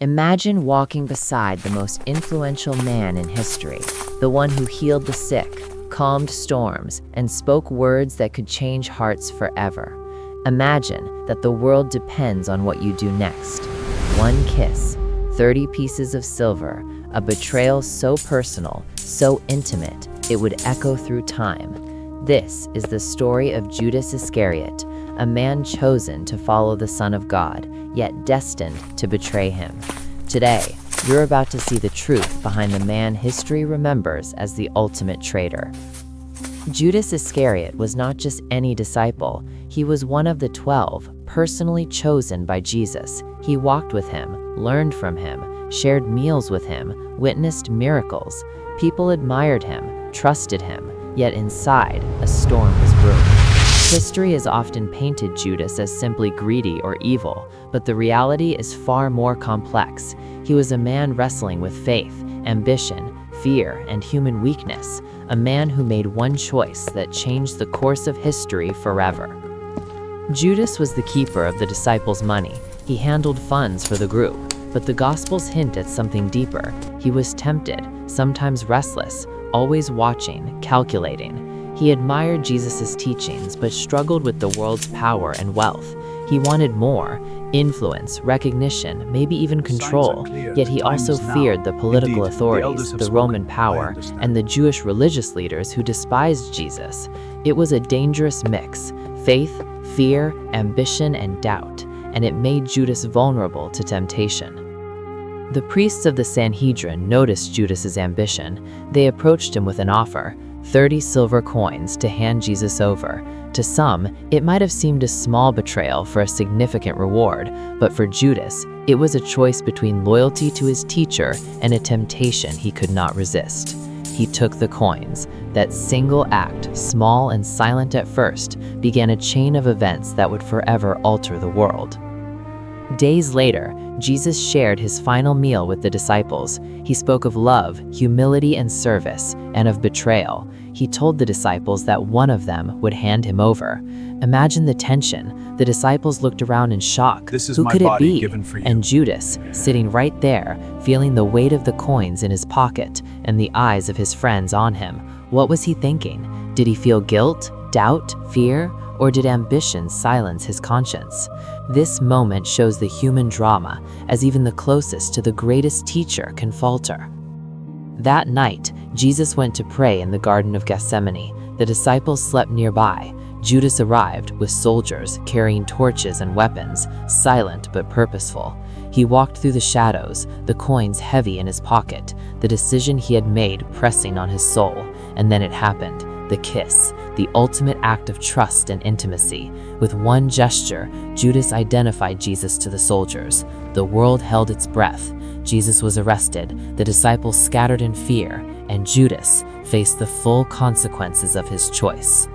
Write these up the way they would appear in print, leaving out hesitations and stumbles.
Imagine walking beside the most influential man in history, the one who healed the sick, calmed storms, and spoke words that could change hearts forever. Imagine that the world depends on what you do next. One kiss, 30 pieces of silver, a betrayal so personal, so intimate, it would echo through time. This is the story of Judas Iscariot, a man chosen to follow the Son of God, yet destined to betray him. Today, you're about to see the truth behind the man history remembers as the ultimate traitor. Judas Iscariot was not just any disciple, he was one of the 12, personally chosen by Jesus. He walked with him, learned from him, shared meals with him, witnessed miracles. People admired him, trusted him, yet inside, a storm was brewing. History has often painted Judas as simply greedy or evil, but the reality is far more complex. He was a man wrestling with faith, ambition, fear, and human weakness, a man who made one choice that changed the course of history forever. Judas was the keeper of the disciples' money. He handled funds for the group, but the Gospels hint at something deeper. He was tempted, sometimes restless, always watching, calculating. He admired Jesus' teachings but struggled with the world's power and wealth. He wanted more, influence, recognition, maybe even control, yet he also feared the political authorities, the Roman power, and the Jewish religious leaders who despised Jesus. It was a dangerous mix: faith, fear, ambition, and doubt, and it made Judas vulnerable to temptation. The priests of the Sanhedrin noticed Judas's ambition. They approached him with an offer: 30 silver coins to hand Jesus over. To some, it might have seemed a small betrayal for a significant reward, but for Judas, it was a choice between loyalty to his teacher and a temptation he could not resist. He took the coins. That single act, small and silent at first, began a chain of events that would forever alter the world. Days later, Jesus shared his final meal with the disciples. He spoke of love, humility, and service, and of betrayal. He told the disciples that one of them would hand him over. Imagine the tension. The disciples looked around in shock. Who could it be? And Judas, sitting right there, feeling the weight of the coins in his pocket and the eyes of his friends on him. What was he thinking? Did he feel guilt, doubt, fear? Or did ambition silence his conscience? This moment shows the human drama, as even the closest to the greatest teacher can falter. That night, Jesus went to pray in the Garden of Gethsemane. The disciples slept nearby. Judas arrived with soldiers carrying torches and weapons, silent but purposeful. He walked through the shadows, the coins heavy in his pocket, the decision he had made pressing on his soul. And then it happened. The kiss, the ultimate act of trust and intimacy. With one gesture, Judas identified Jesus to the soldiers. The world held its breath. Jesus was arrested, the disciples scattered in fear, and Judas faced the full consequences of his choice.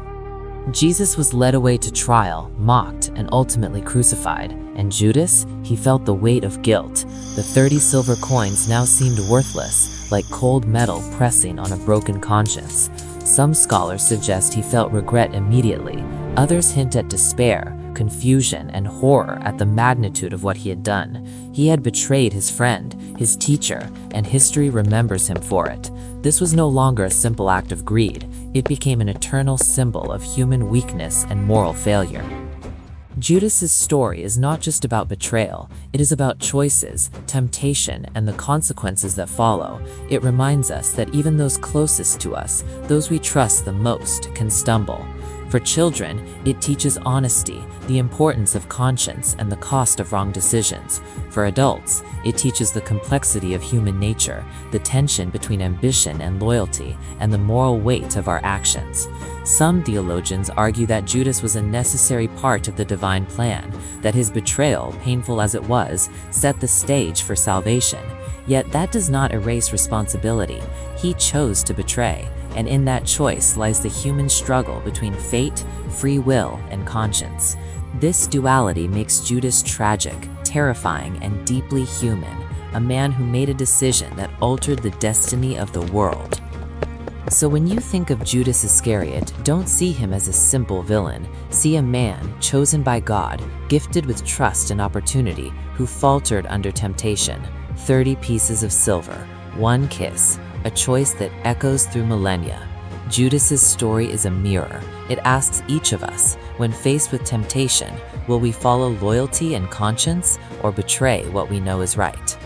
Jesus was led away to trial, mocked, and ultimately crucified. And Judas, he felt the weight of guilt. The 30 silver coins now seemed worthless, like cold metal pressing on a broken conscience. Some scholars suggest he felt regret immediately. Others hint at despair, confusion, and horror at the magnitude of what he had done. He had betrayed his friend, his teacher, and history remembers him for it. This was no longer a simple act of greed. It became an eternal symbol of human weakness and moral failure. Judas's story is not just about betrayal. It is about choices, temptation, and the consequences that follow. It reminds us that even those closest to us, those we trust the most, can stumble. For children, it teaches honesty, the importance of conscience, and the cost of wrong decisions. For adults, it teaches the complexity of human nature, the tension between ambition and loyalty, and the moral weight of our actions. Some theologians argue that Judas was a necessary part of the divine plan, that his betrayal, painful as it was, set the stage for salvation. Yet that does not erase responsibility. He chose to betray, and in that choice lies the human struggle between fate, free will, and conscience. This duality makes Judas tragic, terrifying, and deeply human, a man who made a decision that altered the destiny of the world. So when you think of Judas Iscariot, don't see him as a simple villain. See a man chosen by God, gifted with trust and opportunity, who faltered under temptation. 30 pieces of silver, one kiss, a choice that echoes through millennia. Judas's story is a mirror. It asks each of us, when faced with temptation, will we follow loyalty and conscience or betray what we know is right?